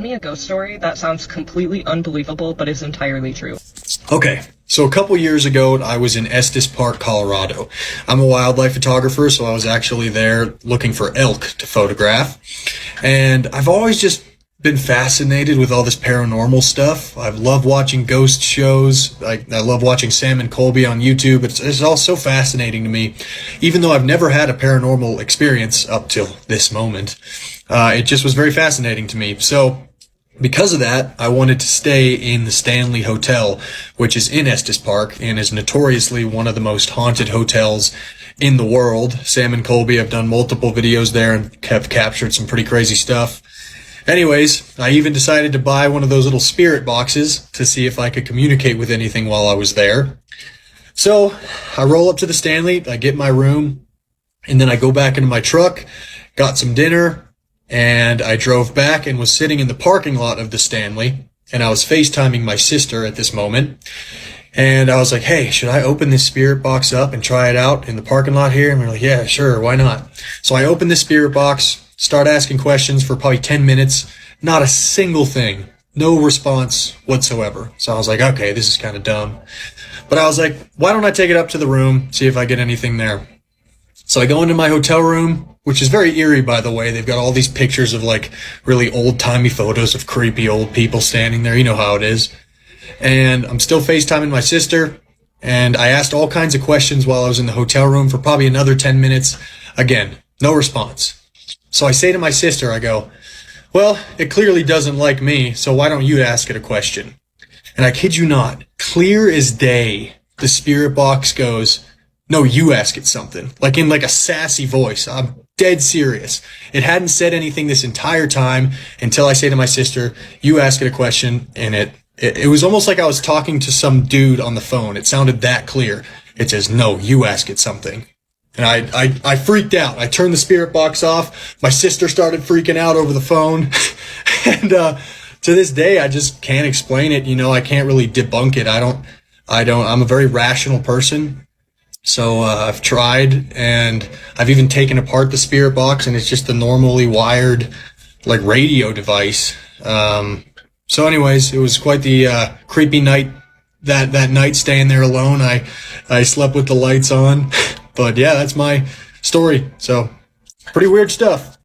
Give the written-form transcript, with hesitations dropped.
Me a ghost story that sounds completely unbelievable but is entirely true. Okay, so a couple years ago, I was in Estes Park, Colorado. I'm a wildlife photographer, so I was actually there looking for elk to photograph. And I've always just been fascinated with all this paranormal stuff. I love watching ghost shows. I love watching Sam and Colby on YouTube. It's all so fascinating to me, even though I've never had a paranormal experience up till this moment. It just was very fascinating to me. So because of that, I wanted to stay in the Stanley Hotel, which is in Estes Park and is notoriously one of the most haunted hotels in the world. Sam and Colby have done multiple videos there and have captured some pretty crazy stuff. Anyways, I even decided to buy one of those little spirit boxes to see if I could communicate with anything while I was there. So I roll up to the Stanley, I get my room, and then I go back into my truck, got some dinner, and I drove back and was sitting in the parking lot of the Stanley, and I was FaceTiming my sister at this moment. And I was like, hey, should I open this spirit box up and try it out in the parking lot here? And we're like, yeah, sure, why not? So I opened the spirit box, start asking questions for probably 10 minutes, not a single thing, no response whatsoever. So I was like, okay, this is kind of dumb. But I was like, why don't I take it up to the room, see if I get anything there? So I go into my hotel room, which is very eerie, by the way. They've got all these pictures of like really old-timey photos of creepy old people standing there. You know how it is. And I'm still FaceTiming my sister, and I asked all kinds of questions while I was in the hotel room for probably another 10 minutes. Again, no response. So I say to my sister, I go, well, it clearly doesn't like me, so why don't you ask it a question? And I kid you not, clear as day, the spirit box goes, no, you ask it something, like in like a sassy voice. I'm dead serious. It hadn't said anything this entire time until I say to my sister, you ask it a question, and it was almost like I was talking to some dude on the phone. It sounded that clear. It says, no, you ask it something. And I freaked out. I turned the spirit box off. My sister started freaking out over the phone. And to this day, I just can't explain it. You know, I can't really debunk it. I'm a very rational person. So I've tried, and I've even taken apart the spirit box, and it's just a normally wired like radio device. So anyways, it was quite the creepy night that night staying there alone. I slept with the lights on. But yeah, that's my story. So pretty weird stuff.